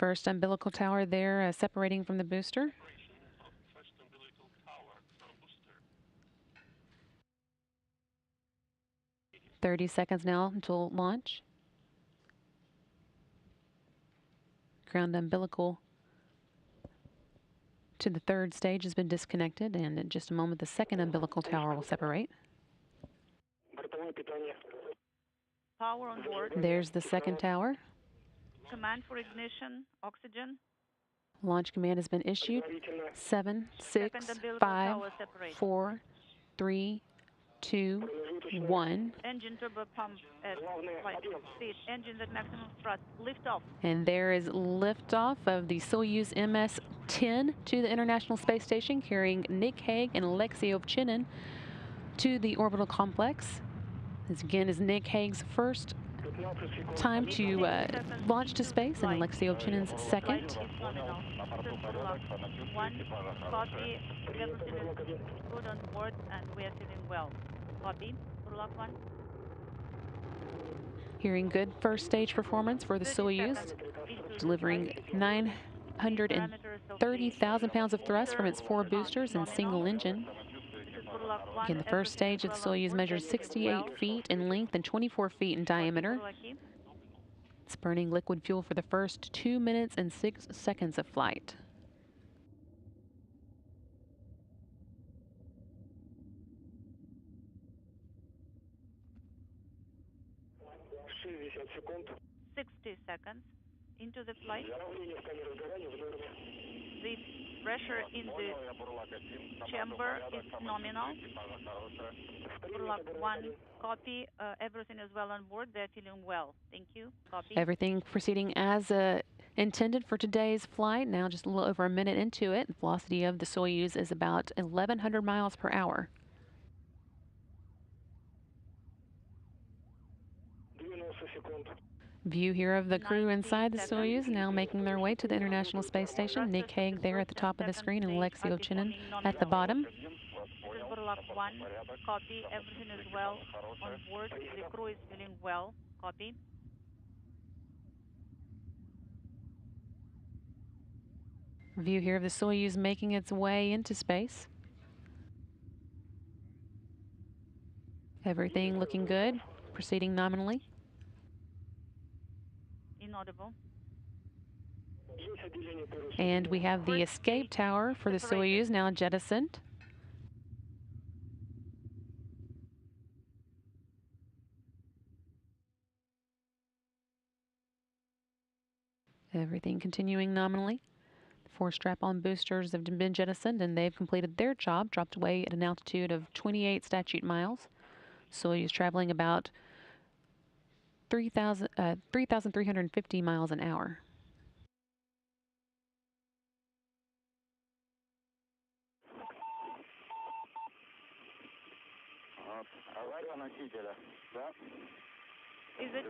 First umbilical tower there separating from the booster. 30 seconds now until launch. Ground umbilical to the third stage has been disconnected, and in just a moment the second umbilical tower will separate. Power on board. There's the second tower. Command for ignition, oxygen. Launch command has been issued. 7, 6, 5, 4, 3, 2, 1. Engine turbo pump at flight speed. Engines at maximum thrust. Lift off. And there is liftoff of the Soyuz MS-10 to the International Space Station, carrying Nick Hague and Alexey Ovchinin to the orbital complex. This again is Nick Hague's first time to launch to space, and Alexey Ovchinin's second. One copy. Everything is good on board, and we are feeling well. Copy. Burlak 1. Hearing good first stage performance for the Soyuz, delivering 930,000 pounds of thrust from its 4 boosters and single engine. Again, the first stage of the Soyuz measures 68 feet in length and 24 feet in diameter. It's burning liquid fuel for the first 2 minutes and 6 seconds of flight. $60 seconds into the flight. The pressure in the chamber is nominal. Burlak 1, copy. Everything is well on board. They're feeling well. Thank you. Copy. Everything proceeding as intended for today's flight. Now just a little over a minute into it. The velocity of the Soyuz is about 1,100 miles per hour. View here of the crew inside the Soyuz, now making their way to the International Space Station. Nick Hague there at the top of the screen, and Alexey Ovchinin at the bottom. Burlak 1, copy. Everything is well on board. The crew is feeling well. Copy. View here of the Soyuz making its way into space. Everything looking good, proceeding nominally. Inaudible. And we have the escape tower for the Soyuz now jettisoned. Everything continuing nominally. The 4 strap-on boosters have been jettisoned, and they've completed their job, dropped away at an altitude of 28 statute miles. Soyuz traveling about 3,350 miles an hour. Is it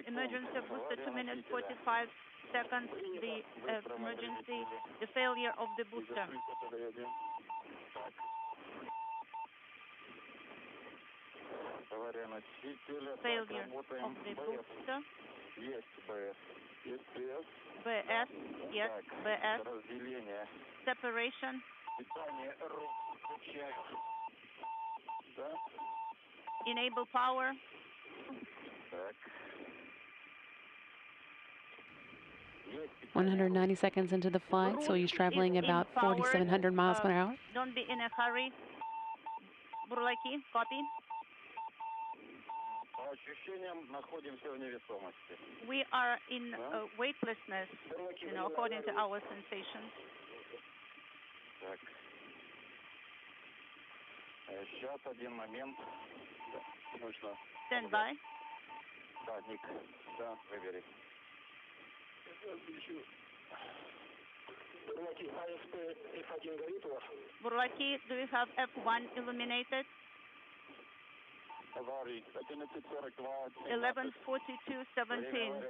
emergency booster 2 minutes 45 seconds? The emergency, the failure of the booster. Failure of the booster. BS, yes, BS. Separation. Enable power. 190 seconds into the flight, so he's traveling about 4,700 miles per hour. Don't be in a hurry. Burlaki, copy. We are in weightlessness, according to our sensations. Stand by. Burlaki, do you have F1 illuminated? 11:42:17.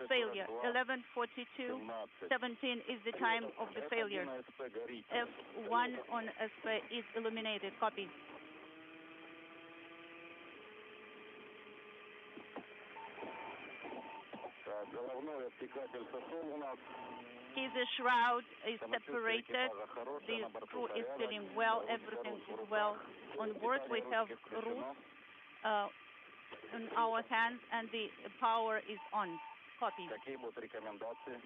Failure. 11:42:17 is the time of the failure. F1 on SP is illuminated. Copy. See, the shroud is separated. The crew is feeling well. Everything is well on board. We have routes in our hands, and the power is on. Copy.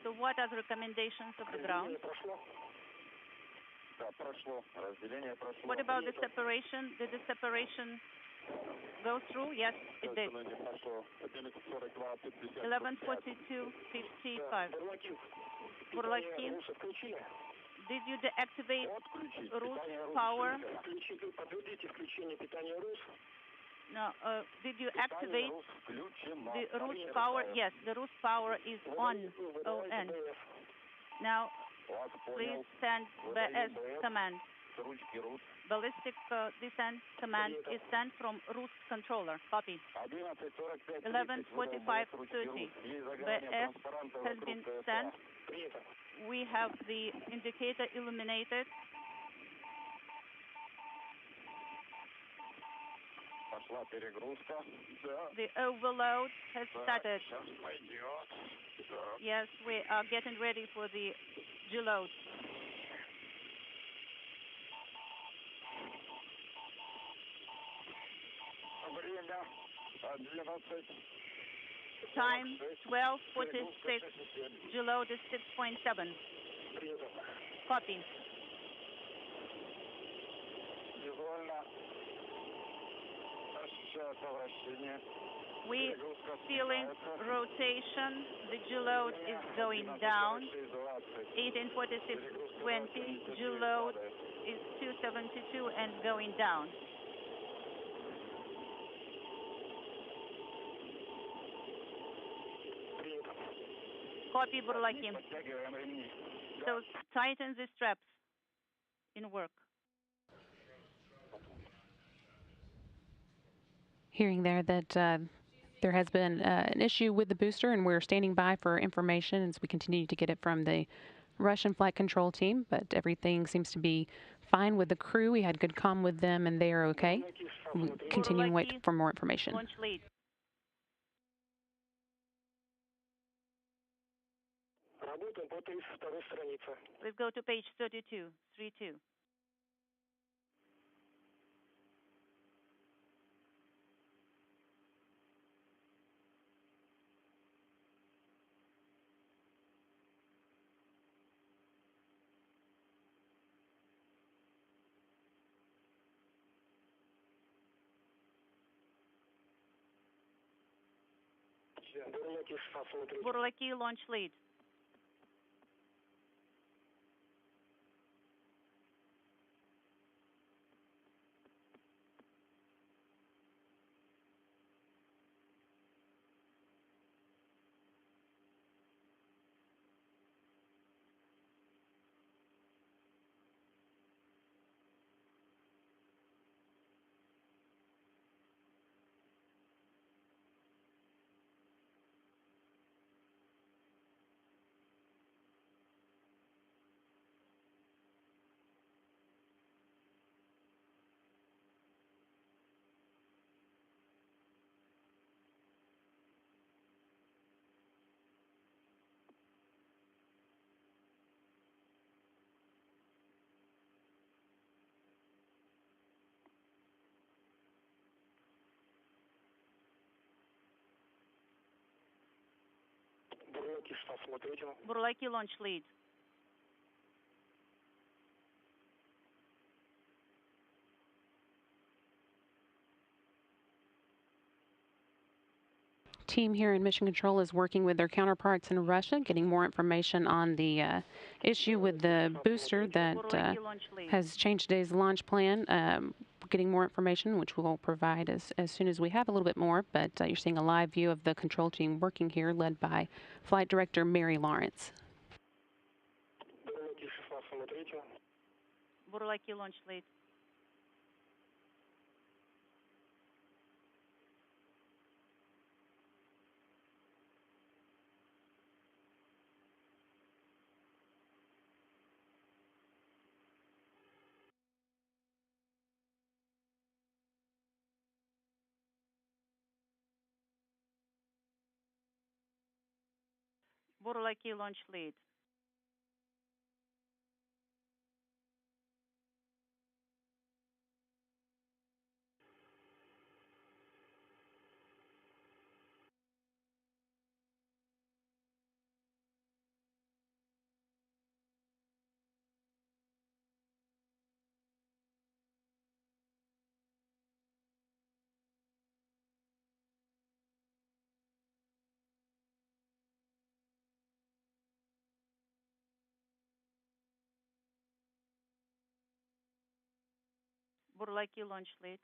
So what are the recommendations of the ground? What about the separation? Did the separation go through? Yes, it did. 11:42:55. Burlaki, did you deactivate Rus power? No. Did you activate the Rus power? Yes, the Rus power is on. ON. Now, please send BS command. Ballistic descent command is sent from Rus controller. Copy. 11:45:30. BS has been sent. We have the indicator illuminated. The overload has started. Yes, we are getting ready for the deload. Time 12:46. Deload is 6.7. Copy. We feeling rotation. The deload is going down. 18:46:20. Deload is 272 and going down. Copy, Burlaki. So tighten the straps in work. Hearing there that there has been an issue with the booster, and we're standing by for information as we continue to get it from the Russian flight control team, but everything seems to be fine with the crew. We had good comm with them, and they are okay. We continue to wait for more information. Launch lead. Let's go to page 32, 32. Burlaki, launch lead. Burlaki, launch lead. Team here in Mission Control is working with their counterparts in Russia, getting more information on the issue with the booster that has changed today's launch plan. Getting more information, which we'll provide as soon as we have a little bit more. But you're seeing a live view of the control team working here, led by Flight Director Mary Lawrence. Burlaki, launch lead. Borlaki launch lead. Borlaki launch lead.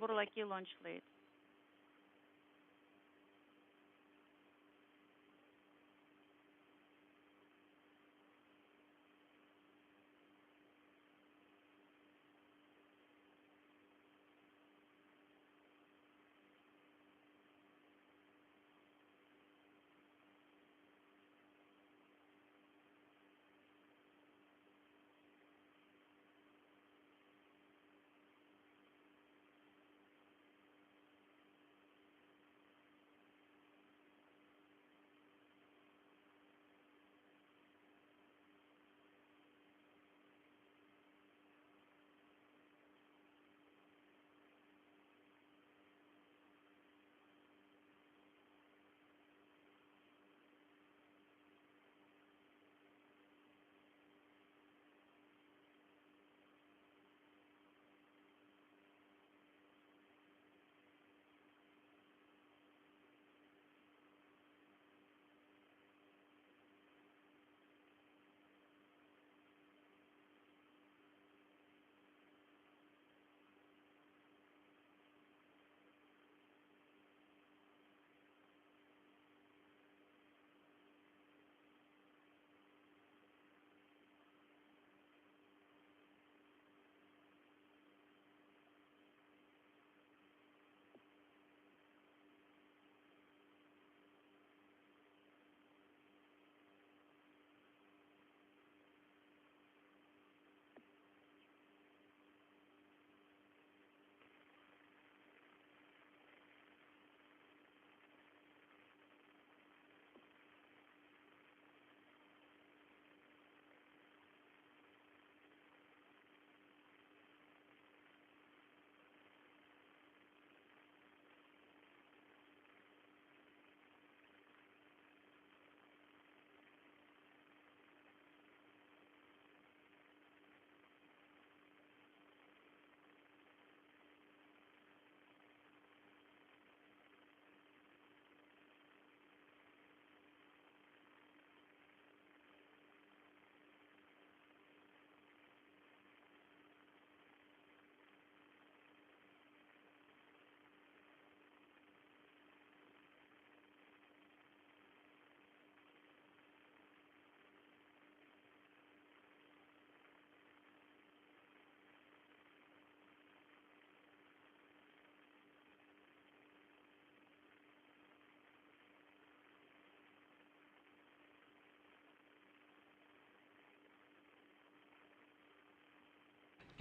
Borlaki launch lead.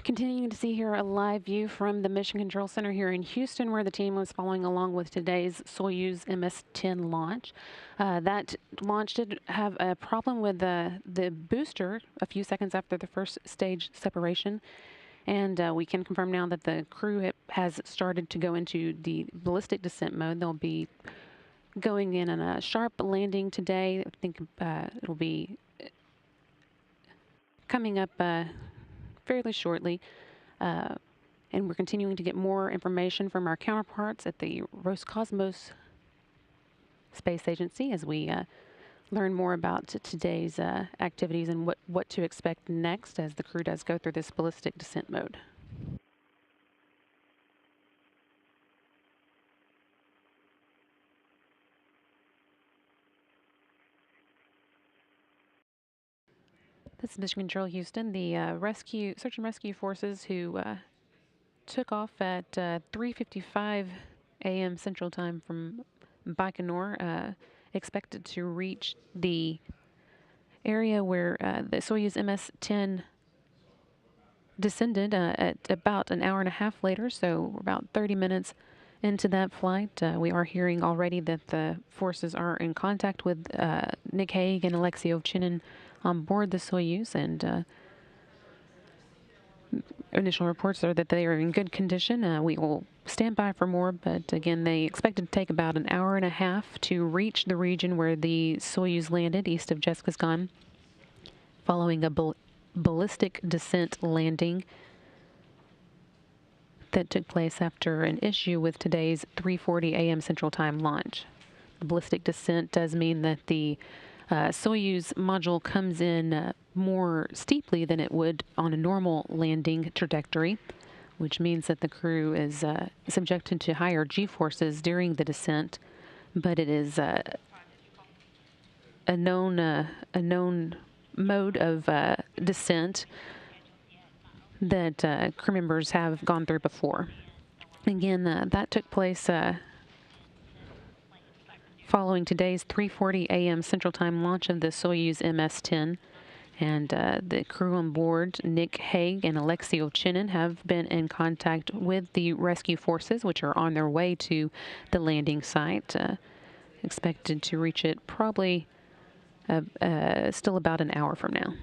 Continuing to see here a live view from the Mission Control Center here in Houston, where the team was following along with today's Soyuz MS-10 launch. That launch did have a problem with the booster a few seconds after the first stage separation. And we can confirm now that the crew has started to go into the ballistic descent mode. They'll be going in on a sharp landing today. I think it'll be coming up fairly shortly. And we're continuing to get more information from our counterparts at the Roscosmos Space Agency as we learn more about today's activities and what to expect next as the crew does go through this ballistic descent mode. This is Mission Control Houston. The search and rescue forces who took off at 3:55 a.m. Central Time from Baikonur expected to reach the area where the Soyuz MS-10 descended at about an hour and a half later, so about 30 minutes into that flight. We are hearing already that the forces are in contact with Nick Hague and Alexey Ovchinin on board the Soyuz, and initial reports are that they are in good condition. We will stand by for more, but again, they expected to take about an hour and a half to reach the region where the Soyuz landed east of Kazakhstan, following a ballistic descent landing that took place after an issue with today's 3:40 a.m. Central Time launch. The ballistic descent does mean that the Soyuz module comes in more steeply than it would on a normal landing trajectory, which means that the crew is subjected to higher G-forces during the descent, but it is a known mode of descent that crew members have gone through before. Again, that took place following today's 3:40 a.m. Central Time launch of the Soyuz MS-10. And the crew on board, Nick Hague and Alexey Ovchinin, have been in contact with the rescue forces, which are on their way to the landing site, expected to reach it probably still about an hour from now.